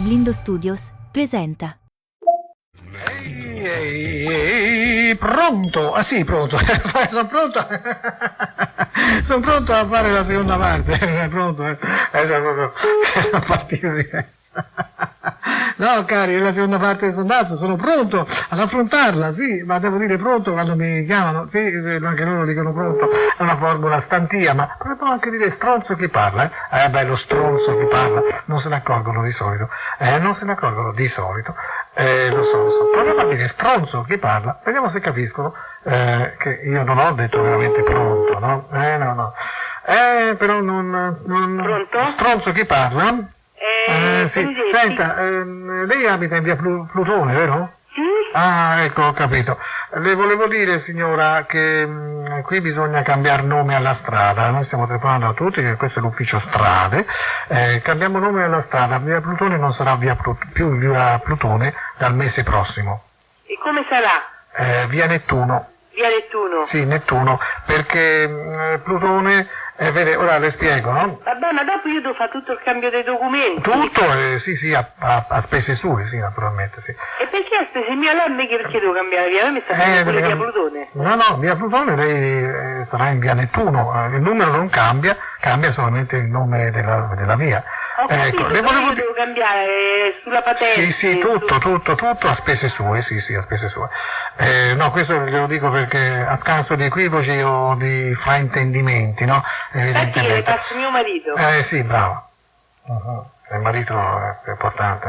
Blindo Studios presenta. Ehi, pronto? Ah sì, pronto. Sono pronto. Sono pronto a fare la seconda parte. Pronto? Sono partito di... No, cari, è la seconda parte del sondaggio, sono pronto ad affrontarla, sì, ma devo dire pronto quando mi chiamano, sì, anche loro dicono pronto, è una formula stantia, ma potremmo anche dire stronzo chi parla, lo stronzo chi parla, non se ne accorgono di solito, lo so, proviamo a dire stronzo chi parla, vediamo se capiscono, che io non ho detto veramente pronto, no? Però non... Pronto? Stronzo chi parla? Sì. Senta, lei abita in via Plutone, vero? Sì? Ah, ecco, ho capito. Le volevo dire, signora, che qui bisogna cambiare nome alla strada. Noi stiamo telefonando a tutti, che questo è l'ufficio strade. Cambiamo nome alla strada. Via Plutone non sarà più via Plutone dal mese prossimo. E come sarà? Via Nettuno. Via Nettuno? Sì, Nettuno, perché Plutone... vede, ora le spiego, no? Vabbè, ma dopo io devo fare tutto il cambio dei documenti. Tutto? Sì, a spese sue, sì, naturalmente, sì. E perché a spese mie? Allora perché devo cambiare via? A me sta facendo pure via Plutone. No, via Plutone lei sarà in via Nettuno, il numero non cambia, cambia solamente il nome della via. Ho capito, io devo cambiare sulla patente. Sì, tutto a spese sue, sì, a spese sue. No, questo glielo dico perché a scanso di equivoci o di fraintendimenti, no? Infatti le passo mio marito. Sì, bravo. Il marito è importante,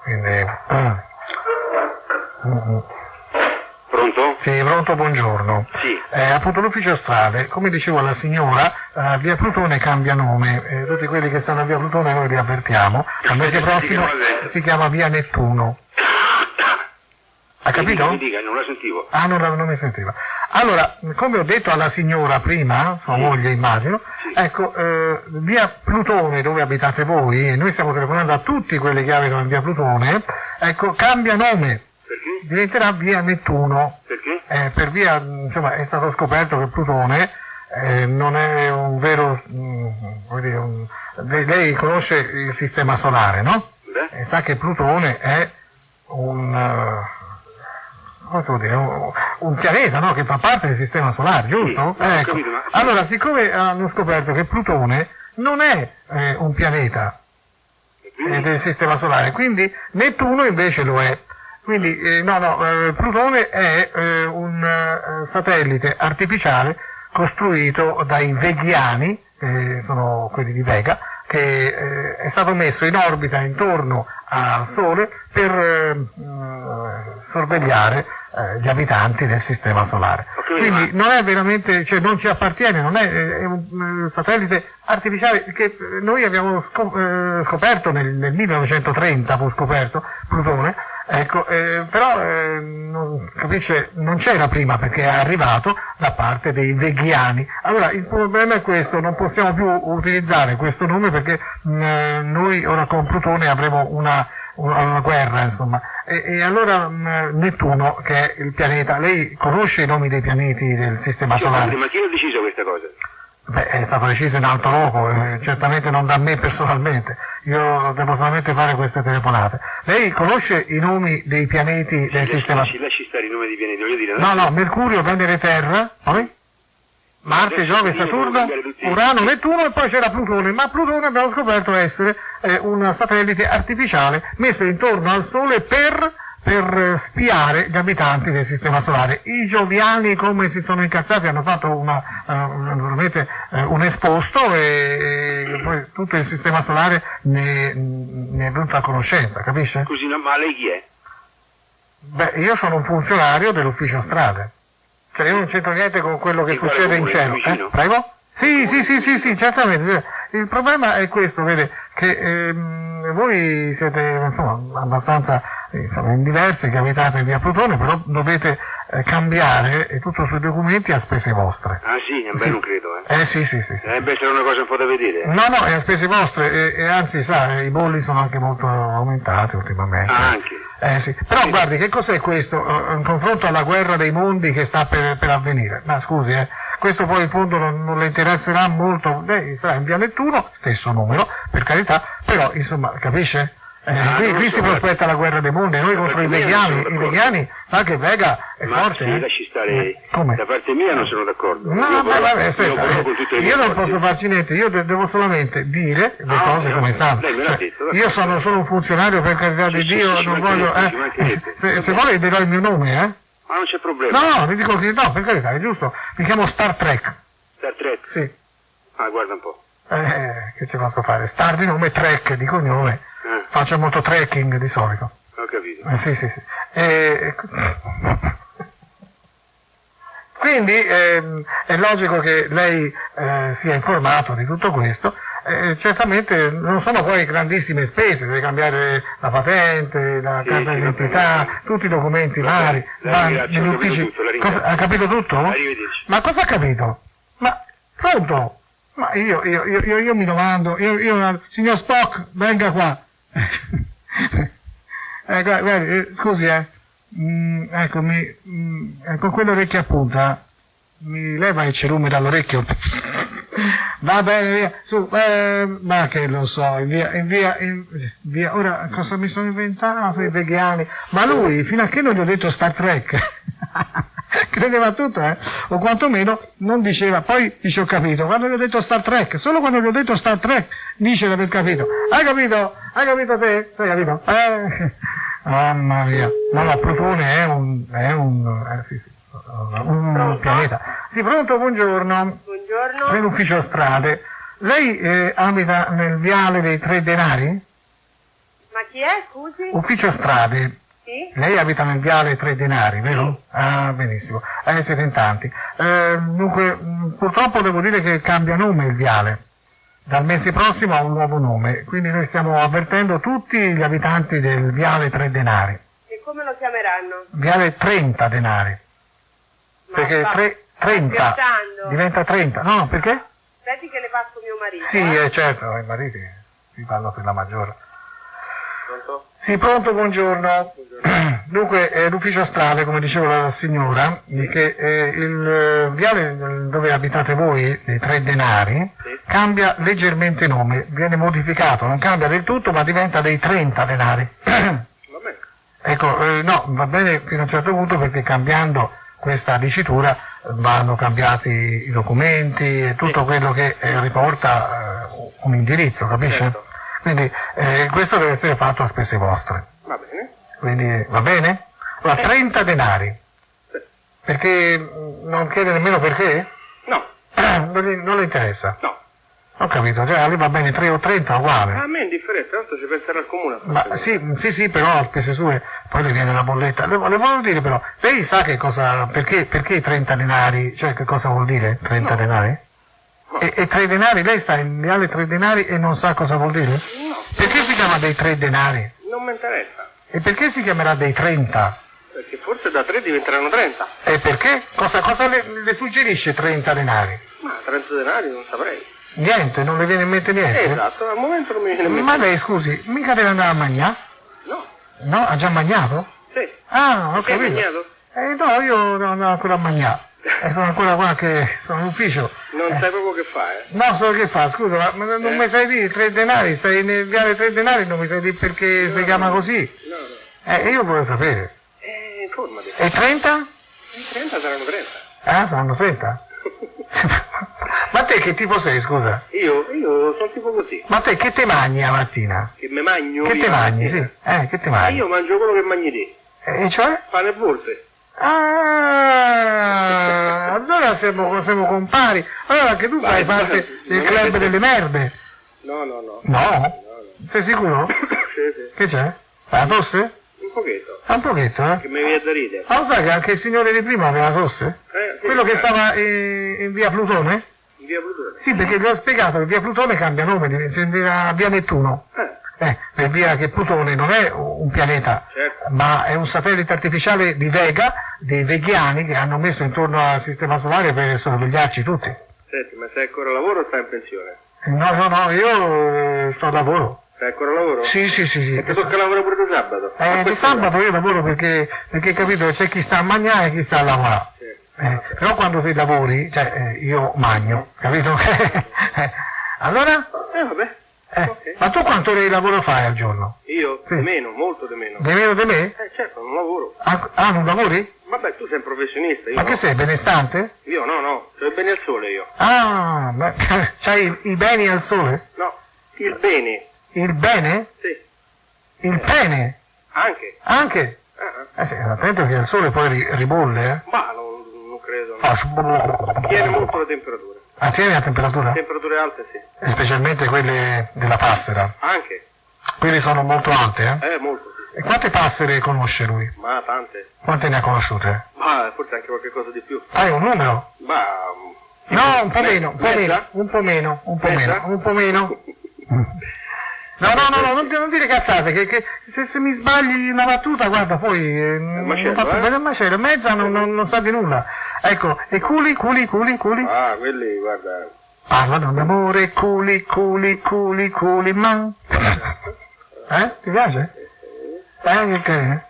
quindi... Pronto? Sì, pronto, buongiorno. Sì. Appunto l'ufficio strade, come dicevo alla signora, via Plutone cambia nome, tutti quelli che stanno a via Plutone noi li avvertiamo, al mese prossimo si chiama via Nettuno. Ha capito? Mi dica, non la sentivo. Ah, non mi sentiva. Allora, come ho detto alla signora prima, sua moglie immagino, ecco, via Plutone dove abitate voi, e noi stiamo telefonando a tutti quelli che abitano in via Plutone, ecco, cambia nome. Perché? Diventerà via Nettuno. Perché? Per via, insomma, è stato scoperto che Plutone non è un vero, lei conosce il sistema solare, no? Beh. E sa che Plutone è un pianeta, no? Che fa parte del sistema solare, giusto? Sì, ho capito, ma... Allora, siccome hanno scoperto che Plutone non è un pianeta del sistema solare, quindi Nettuno invece lo è. Quindi, Plutone è un satellite artificiale costruito dai veghiani, sono quelli di Vega, che è stato messo in orbita intorno al Sole per sorvegliare gli abitanti del sistema solare. Okay, quindi non è veramente, cioè non ci appartiene, non è un satellite artificiale che noi abbiamo scoperto nel 1930, fu scoperto Plutone. Ecco, però capisce, non c'era prima perché è arrivato da parte dei veghiani. Allora il problema è questo, non possiamo più utilizzare questo nome perché noi ora con Plutone avremo una guerra, insomma. E allora Nettuno, che è il pianeta, lei conosce i nomi dei pianeti del sistema solare? Ma chi ha deciso questa cosa? Beh, è stato deciso in alto luogo, certamente non da me personalmente, io devo solamente fare queste telefonate. Lei conosce i nomi dei pianeti del sistema? Lasci stare i nomi dei pianeti, voglio dire. No, Mercurio, Venere, Terra, poi? Marte, Giove, Saturno, Urano, Nettuno e poi c'era Plutone, ma Plutone abbiamo scoperto essere un satellite artificiale messo intorno al Sole per spiare gli abitanti del sistema solare. I gioviani come si sono incazzati hanno fatto un esposto e poi tutto il sistema solare ne è venuto a conoscenza, capisce? Scusi, no, ma lei chi è? Beh, io sono un funzionario dell'ufficio strade, cioè io non c'entro niente con quello che succede in cielo. Prego? Sì, certamente. Il problema è questo, vede, che voi siete insomma abbastanza in diversi che abitate via Plutone, però dovete cambiare tutto sui documenti a spese vostre. Ah sì, beh, non credo, Sì. Beh, sarà una cosa un po' da vedere. No, è a spese vostre, e anzi, sa, i bolli sono anche molto aumentati ultimamente. Ah, anche? Sì. Però guardi, che cos'è questo? In confronto alla guerra dei mondi che sta per avvenire. Ma scusi, questo poi in fondo non le interesserà molto, sarà in via Nettuno, stesso numero, per carità, però insomma, capisce? Qui si prospetta la guerra dei mondi, noi contro i vegani, sa che Vega è forte. Ma lasci stare, come? da parte mia non sono d'accordo. No, vabbè, senta, io non posso farci niente, io devo solamente dire le cose come stanno. Lei me l'ha detto. Io sono solo un funzionario, per carità di Dio, non voglio... Se vuole dirò il mio nome, Ma non c'è problema. No, vi dico che no, per carità, è giusto. Mi chiamo Star Trek. Star Trek? Sì. Ah, guarda un po'. Che ci posso fare? Star di nome, Trek di cognome. Faccio molto trekking di solito. Ho capito. Sì. Quindi è logico che lei sia informato di tutto questo. Certamente non sono poi grandissime spese, deve cambiare la patente, la carta d'identità, tutti i documenti vari, negli uffici. Ha capito tutto? Arrivederci. Ma cosa ha capito? Ma pronto? Ma io mi domando, signor Spock, venga qua. Guardi, scusi, eccomi, con quell'orecchia a punta, mi leva il cerume dall'orecchio. Va bene, via, su, ma che lo so, via, ora cosa mi sono inventato, i vegani, ma lui, fino a che non gli ho detto Star Trek, credeva a tutto, o quantomeno non diceva, poi dice ho capito, quando gli ho detto Star Trek, solo quando gli ho detto Star Trek, dice di aver capito, hai capito te? Hai capito? Mamma mia, no, Plutone è un pianeta. Sì, pronto, buongiorno. Buongiorno. Nell'ufficio strade. Lei abita nel viale dei Tre Denari? Ma chi è, scusi? Ufficio strade. Sì? Lei abita nel viale Tre Denari, vero? Ah, benissimo. Siete in tanti. Dunque, purtroppo devo dire che cambia nome il viale. Dal mese prossimo ha un nuovo nome, quindi noi stiamo avvertendo tutti gli abitanti del viale Tre Denari. E come lo chiameranno? Viale 30 denari. Perché 30 diventa 30. No, perché? Aspetti che le passo mio marito. Sì, certo, i mariti si fanno per la maggiore. Pronto? Sì, pronto, buongiorno. Dunque, l'ufficio strade, come diceva la signora, che il viale dove abitate voi, dei Tre Denari, cambia leggermente nome, viene modificato, non cambia del tutto, ma diventa dei 30 denari. Ecco, no, va bene fino a un certo punto, perché cambiando questa dicitura vanno cambiati i documenti e tutto quello che riporta un indirizzo, capisce? Certo. Quindi questo deve essere fatto a spese vostre. Va bene. Quindi va bene? Allora, 30 denari. Perché non chiede nemmeno perché? No. Non le interessa? No. Ho capito, cioè lì va bene 3 o 30 uguale. A me è indifferente, tanto ci penserà il comune. Ma sì, però a spese sue poi le viene la bolletta. Le volevo dire però, lei sa che cosa, perché 30 denari, cioè che cosa vuol dire 30 denari? No. E 3 denari, lei sta in viale 3 denari e non sa cosa vuol dire? No. Perché si chiama dei 3 denari? Non mi interessa. E perché si chiamerà dei 30? Perché forse da 3 diventeranno 30. E perché? Cosa le suggerisce 30 denari? Ma 30 denari non saprei. Niente, non le viene in mente niente? Esatto, al momento non mi viene in mente. Ma lei, scusi, mica deve andare a mangiare? No. No, ha già mangiato? Sì. Ah, ho Hai capito. mangiato? No, io non ho ancora mangiato. Sono ancora qua che sono in ufficio. Non sai proprio che fare. No, so che fa, scusa, ma non mi sai dire 3 denari, stai nel viale 3 denari, non mi sai dire perché si chiama così? No. Io volevo sapere. Informati. E 30? 30 saranno 30. Ah, saranno 30? Ma te che tipo sei, scusa? Io sono tipo così. Ma te che te mangi la mattina? Che me mangio? Che te mangi, sì. Che te mangi? Io mangio quello che mangi te. E cioè? Pane e borse. Ah, allora siamo compari. Allora anche tu fai parte del club delle merde. No. No? Sei sicuro? Sì. Che c'è? Fai la tosse? Un pochetto. Un pochetto, Che mi viene da ridere. Ma lo sai che anche il signore di prima aveva la tosse? Sì, Quello che stava in via Plutone? In via Plutone. Sì, perché gli ho spiegato che via Plutone cambia nome, diventa via Nettuno. Per via che Plutone non è un pianeta, Certo. ma è un satellite artificiale di Vega, dei veghiani che hanno messo intorno al sistema solare per sorvegliarci tutti. Senti, ma sei ancora al lavoro o stai in pensione? No, io sto a lavoro. Stai ancora al lavoro? Sì. E ti tocca lavorare pure tu sabato? Di sabato io lavoro perché capito, c'è chi sta a mangiare e chi sta a lavorare. Sì. Però quando tu lavori, io magno, capito? Allora? Vabbè. Ok. Ma tu quante ore di lavoro fai al giorno? Io? Sì. Di meno, molto di meno. Di meno di me? Certo, non lavoro. Non lavori? Vabbè, tu sei un professionista, io Ma che no. sei, benestante? Io no, c'ho i beni al sole io. Ah, ma c'hai i beni al sole? No, il bene. Il bene? Sì, Il pene? anche. Anche? Sì, attento che il sole poi ribolle, Ma non credo. No. Tiene molto la temperatura. Ah, tieni la temperatura? Temperature alte sì. E specialmente quelle della passera. Anche. Quelle sono molto alte, eh? Molto sì. E quante passere conosce lui? Ma tante. Quante ne ha conosciute? Ma forse anche qualche cosa di più. Hai un numero? Ma... No, un po' meno, un po' meno, Mezza? un po' meno, un po' Mezza? meno, un po' meno. No, non dire cazzate, che se mi sbagli una battuta, guarda, poi non macello, fa più eh? bene il macello, mezza non sa di nulla. Ecco, e culi? Ah, quelli, guarda... Parlano d'amore, culi, man. Ti piace? Che carino.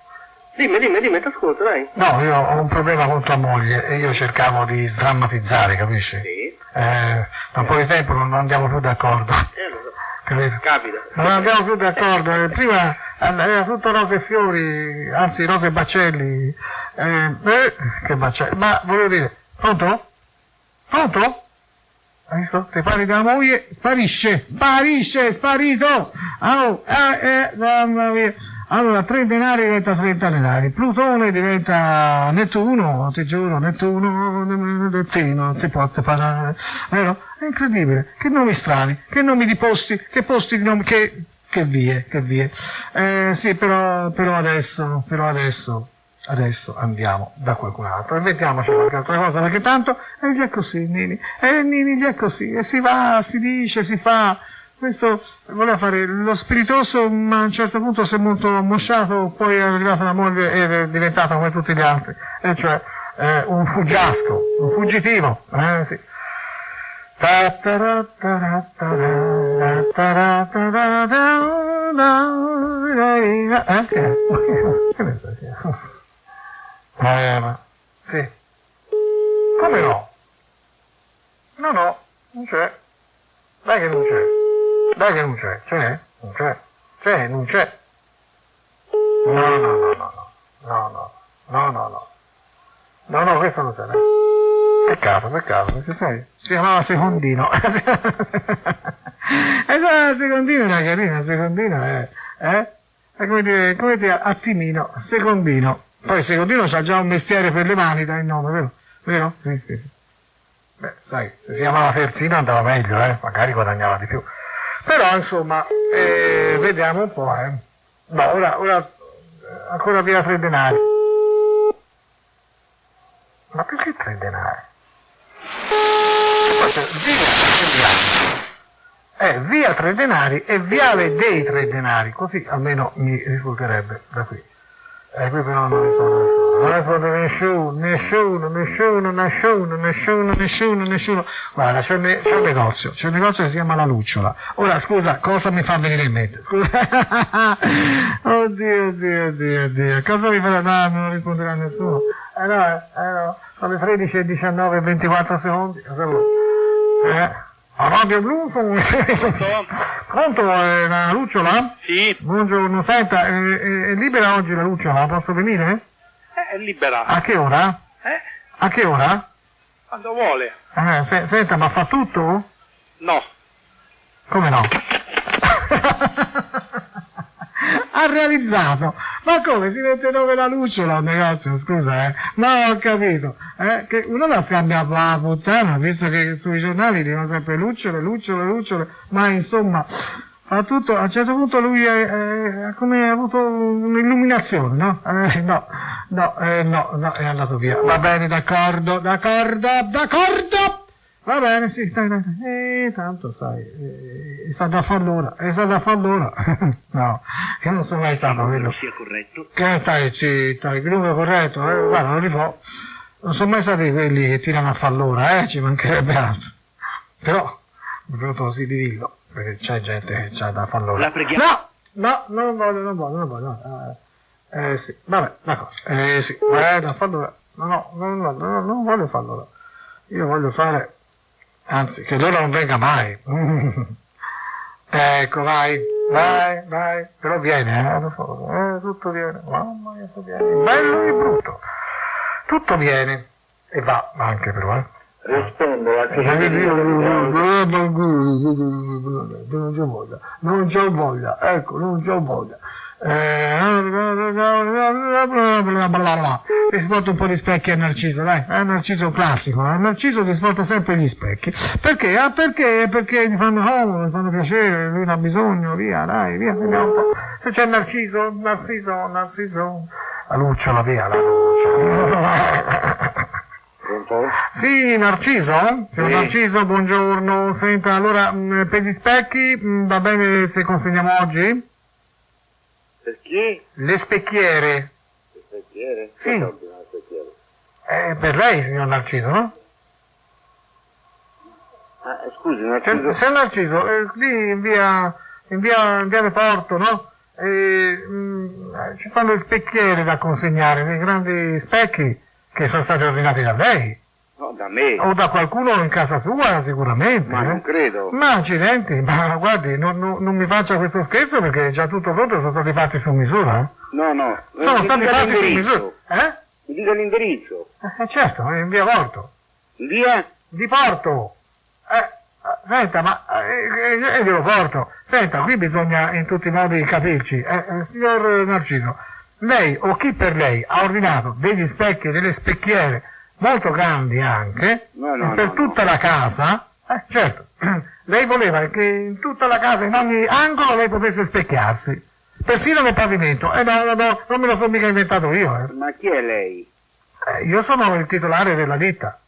Dimmi, ti ascolto, dai. No, io ho un problema con tua moglie e io cercavo di sdrammatizzare, capisci? Sì. Da un po' di tempo non andiamo più d'accordo. Lo so. Capito? Capita. Non andiamo più d'accordo. Prima era tutto rose e fiori, anzi rose e baccelli. Che baccelli. Ma volevo dire, pronto? Pronto? Hai visto? Ti parli della moglie, sparisce, sparito! Mamma mia. Allora, 3 denari diventa 30 denari, Plutone diventa Nettuno, ti giuro, Nettuno, non si può parlare, vero? È incredibile, che nomi strani, che nomi di posti, che posti di nomi, che vie. Sì, però adesso andiamo da qualcun altro, inventiamoci qualche altra cosa, perché tanto è già così, Nini già così, e si va, si dice, si fa. Questo voleva fare lo spiritoso, ma a un certo punto si è molto ammosciato, poi è arrivata la moglie ed è diventato come tutti gli altri, e cioè un fuggiasco, un fuggitivo, sì. Ma sì. Come no? No, non c'è. Dai che non c'è. C'è? Non c'è. Non c'è. No, questo non c'è. Peccato, perché sai, si chiamava Secondino. Secondino era carina, Secondino è come dire, attimino, Secondino. Poi Secondino c'ha già un mestiere per le mani, dai il nome, vero? Sì. Beh, sai, se si chiamava Terzino andava meglio, magari guadagnava di più. Però, insomma, vediamo un po', No, ora, ancora via 3 denari. Ma perché 3 denari? Via 3 denari e viale dei 3 denari, così almeno mi risulterebbe da qui. Qui però non risponde nessuno. Guarda, c'è un negozio che si chiama La Lucciola. Ora, scusa, cosa mi fa venire in mente? Scusa. Oddio, cosa mi farà? No, non risponderà nessuno. No, sono le 13 e 19 e 24 secondi. Cosa vuoi? A Radio Blu sono... Pronto, la Lucciola? Sì, Buongiorno, senta, è libera oggi la Lucciola? Posso venire? è libera. A che ora? A che ora? Quando vuole. Senta, ma fa tutto? No. Come no? Ha realizzato! Ma come si mette nome la Lucciola al negozio? Scusa, No, ho capito. Che uno la scambia per la puttana, visto che sui giornali dicono sempre lucciole, ma insomma, fa tutto. A un certo punto lui ha come avuto un'illuminazione, no? No, è andato via. Va bene, d'accordo. Va bene, sì, dai. Tanto sai, è stato a far l'ora. No, che non sono mai stato quello. Sia corretto. Che stai zitto, il numero corretto, guarda, non li fa. Non sono mai stati quelli che tirano a far l'ora, ci mancherebbe altro. Però, purtroppo così di dirlo, perché c'è gente che c'ha da far l'ora. La preghiamo. No, non voglio. Sì, vabbè, d'accordo. Sì, da far l'ora. No, non voglio far l'ora. Io voglio fare... Anzi, che l'ora non venga mai. Ecco, vai, però viene, lo so, tutto viene, mamma mia, tutto viene, il bello e il brutto, tutto viene, e va anche però, Rispondo non c'ho voglia, ecco, non c'ho voglia. Mi sporta un po' di specchi a Narciso, dai, è Narciso classico, Narciso ti sporta sempre gli specchi. Perché? Perché mi fanno comodo, mi fanno piacere, lui ne ha bisogno, via, dai, via, vediamo un po'. Se c'è Narciso, la lucciola, via, la lucciola. Sì, Narciso? Signor Narciso, buongiorno, senta, allora, per gli specchi, va bene se consegniamo oggi? Per chi? Le specchiere. Le specchiere? Sì. Le specchiere? Per lei, signor Narciso, no? Scusi, Narciso. Signor Narciso, lì in via del Porto, no? Ci fanno le specchiere da consegnare, dei grandi specchi che sono stati ordinati da lei. No, da me. O da qualcuno in casa sua, sicuramente. Ma non credo. Ma accidenti, ma guardi, non mi faccia questo scherzo perché è già tutto pronto, sono stati fatti su misura. No. Sono stati fatti su misura. Mi dica l'indirizzo. Certo, è in via Porto. In via? Di Porto. Senta, ma glielo porto. Senta, qui bisogna in tutti i modi capirci. Signor Narciso, lei o chi per lei ha ordinato degli specchi e delle specchiere molto grandi anche, per tutta la casa, certo, lei voleva che in tutta la casa, in ogni angolo, lei potesse specchiarsi, persino nel pavimento, no, non me lo sono mica inventato io. Ma chi è lei? Io sono il titolare della ditta.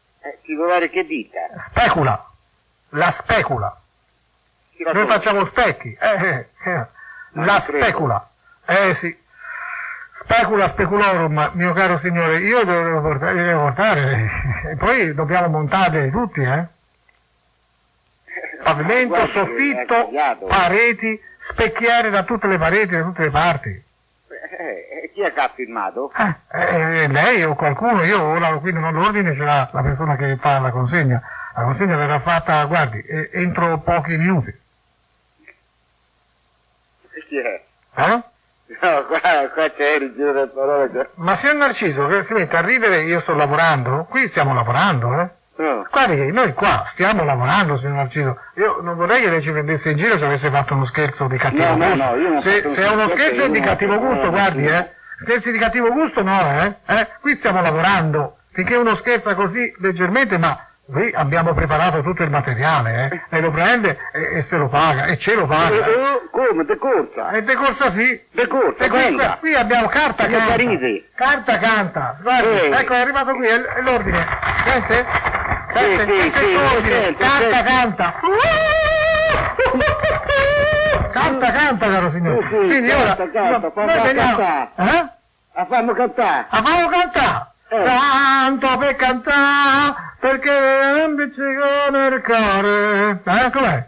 Titolare che ditta? Specula, la specula. Noi facciamo specchi, la specula, sì. Specula speculorum, mio caro signore, io li devo portare, e poi dobbiamo montarli tutti, Pavimento, Guardi, soffitto, pareti, specchiere da tutte le pareti, da tutte le parti. Chi è che ha firmato? Lei o qualcuno, io ora qui non ho l'ordine, c'è la persona che fa la consegna. La consegna verrà fatta, guardi, entro pochi minuti. Chi è? Eh? No, qua c'è il giro del parole. Ma signor Narciso, che si mette a ridere, io sto lavorando, qui stiamo lavorando, No. Guardi che noi qua stiamo lavorando, signor Narciso. Io non vorrei che lei ci prendesse in giro e ci avesse fatto uno scherzo di cattivo gusto. No, io non se è uno scherzo di cattivo gusto, guardi, Scherzi di cattivo gusto no, Qui stiamo lavorando. Finché uno scherza così leggermente, ma qui abbiamo preparato tutto il materiale, E lo prende e se lo paga, e ce lo paga. Come? Decorsa? Decorsa sì. Decorsa, E qui abbiamo carta canta. Parisi. Carta canta. Guardi, ecco, è arrivato qui, è l'ordine. Sente? Sente? Questo è il suo ordine. Carta canta. Carta canta, caro signore. Quindi ora... Canta, fammi cantare. Fammi cantare. Fammi cantare. Tanto per cantare, perché non pizzico nel cuore. Com'è?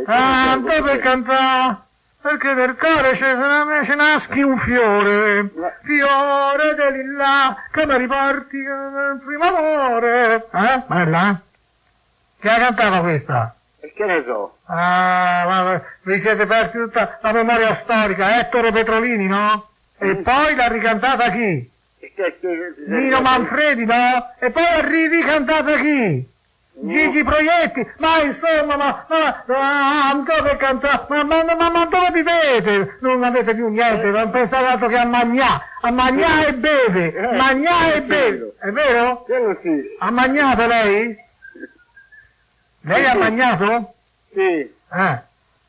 Tanto per cantare, perché nel cuore ce naschi un fiore, fiore di lilla, che mi riporti il primo amore. Bella? Chi la cantava questa? Che ne so? Ma vi siete persi tutta la memoria storica, Ettore Petrolini, no? E poi l'ha ricantata chi? Nino Manfredi, no? E poi arrivi cantata chi? Gigi Proietti, ma insomma, tanto per cantare, ma dove vivete? Non avete più niente, non pensate altro che a mangiare e beve, mangiare e beve, è vero? Quello sì. Ha mangiato lei? Lei ha mangiato? Sì.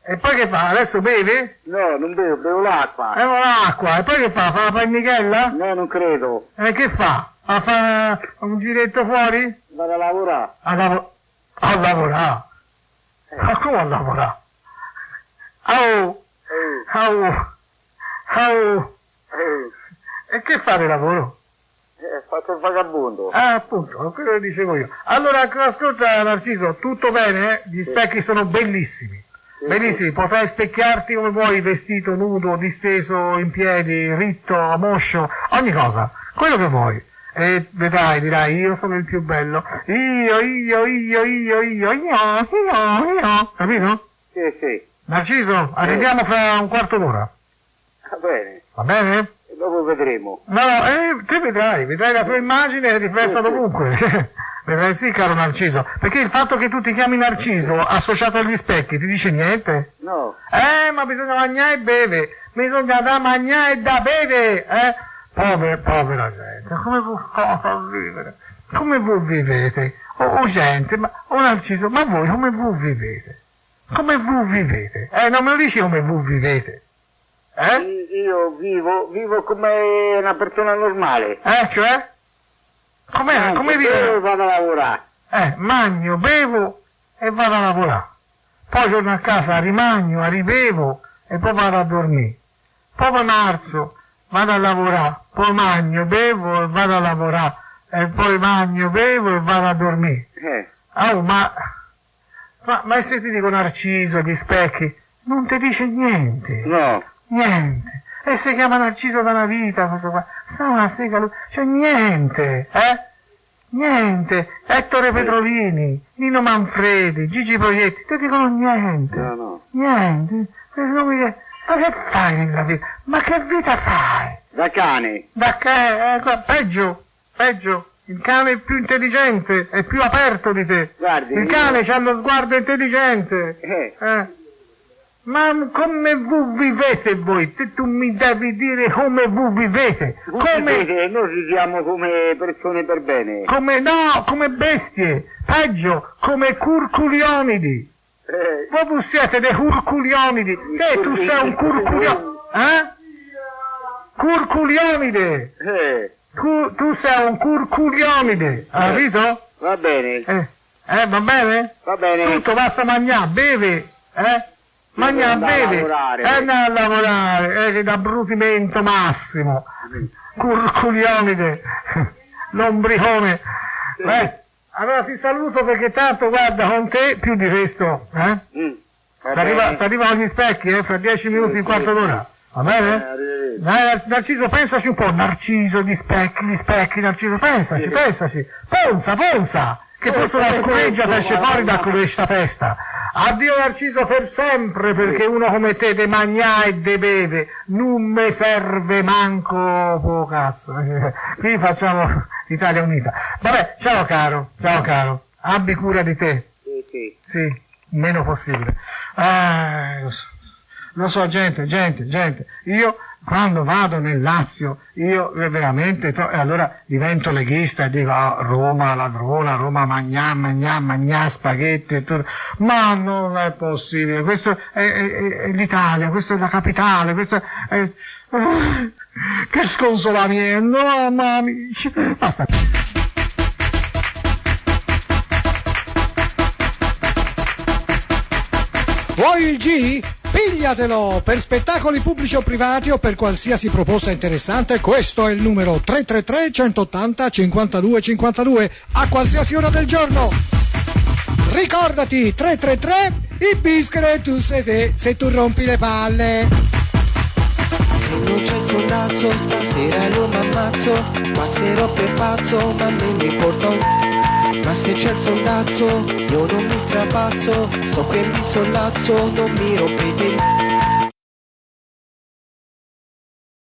E poi che fa? Adesso beve? No, non bevo l'acqua. Bevo l'acqua, e poi che fa? Fa la pannichella? No, non credo. E che fa? Fa un giretto fuori? Vado a lavorare. A lavorare? Ma come a lavorare? E che fa di lavoro? Faccio il vagabondo. Appunto, quello che dicevo io. Allora, ascolta Narciso, tutto bene? Gli specchi sono bellissimi. Bellissimi, potrai specchiarti come vuoi, vestito, nudo, disteso, in piedi, ritto, moscio, ogni cosa, quello che vuoi. E vedrai, dirai, io sono il più bello, io, capito? Sì. Narciso, arriviamo fra un quarto d'ora. Va bene, Va bene? e dopo vedremo. No, te vedrai la tua immagine riflessa dovunque. Vedrai sì, caro Narciso. Perché il fatto che tu ti chiami Narciso associato agli specchi ti dice niente? No, Ma bisogna mangiare e bere. Bisogna da mangiare e da bere, povera gente, come voi fate a vivere? Come voi vivete? Gente, Narciso, ma voi come voi vivete? Come voi vivete? Non me lo dici come voi vivete? io vivo come una persona normale. Cioè? Come Io vivo? vado a lavorare. Mangio, bevo e vado a lavorare. Poi torno a casa, rimagno, ribevo e poi vado a dormire. Poi mi alzo, vado a lavorare, poi mangio, bevo e vado a lavorare. E poi mangio, bevo e vado a dormire. Ma se ti dico Narciso, gli specchi, non ti dice niente. No, Niente. E si chiama Narciso da una vita, questo qua. Sa una sega lui. Cioè niente, Niente. Ettore Petrolini, Nino Manfredi, Gigi Proietti, ti dicono niente. no. Niente. Ma che fai nella vita? Ma che vita fai? Da cane. Peggio. Il cane è più intelligente, è più aperto di te. Guardi, Il cane c'ha lo sguardo intelligente. Ma come voi vivete voi? Tu mi devi dire come voi vivete. Noi viviamo come persone per bene. Come bestie. Peggio, come curculionidi. Voi siete dei curculionidi. Tu sei un curculionide. Curculionide. Tu sei un curculionide. Hai capito? Va bene. Va bene? Va bene. Tutto basta mangiare, beve. Mangiare, beve. Andare a lavorare. Che da brutimento massimo. Curculionide. Lombricone. Allora ti saluto perché tanto guarda con te più di questo. Si arrivano gli specchi, fra 10 minuti, un quarto d'ora. Va bene? Dai, Narciso, pensaci un po'. Narciso, gli specchi, Narciso, pensaci. Ponza, che fosse una scureggia per esce fuori da questa festa. Addio Narciso per sempre, perché uno come te de mangia e de beve, non me serve manco cazzo. Qui facciamo l'Italia unita. Vabbè, ciao caro, abbi cura di te. Sì, meno possibile. Lo so, gente, io quando vado nel Lazio, io veramente, allora divento leghista e dico, Roma ladrona, Roma magnà, spaghetti e tutto. Ma non è possibile, questo è l'Italia, questa è la capitale, questo è... che sconsolamento, mamma mia. Basta. Vuoi il G? Pigliatelo! Per spettacoli pubblici o privati o per qualsiasi proposta interessante, questo è il numero 333 180 52 52 a qualsiasi ora del giorno. Ricordati, 333, il bischero tu sei te, se tu rompi le palle. Se non c'è il sondazzo, stasera io m'ammazzo, passerò per pazzo, ma me ne importa. Ma se c'è il sondazzo, io non mi strapazzo, sto qui e mi sollazzo, non mi rompete.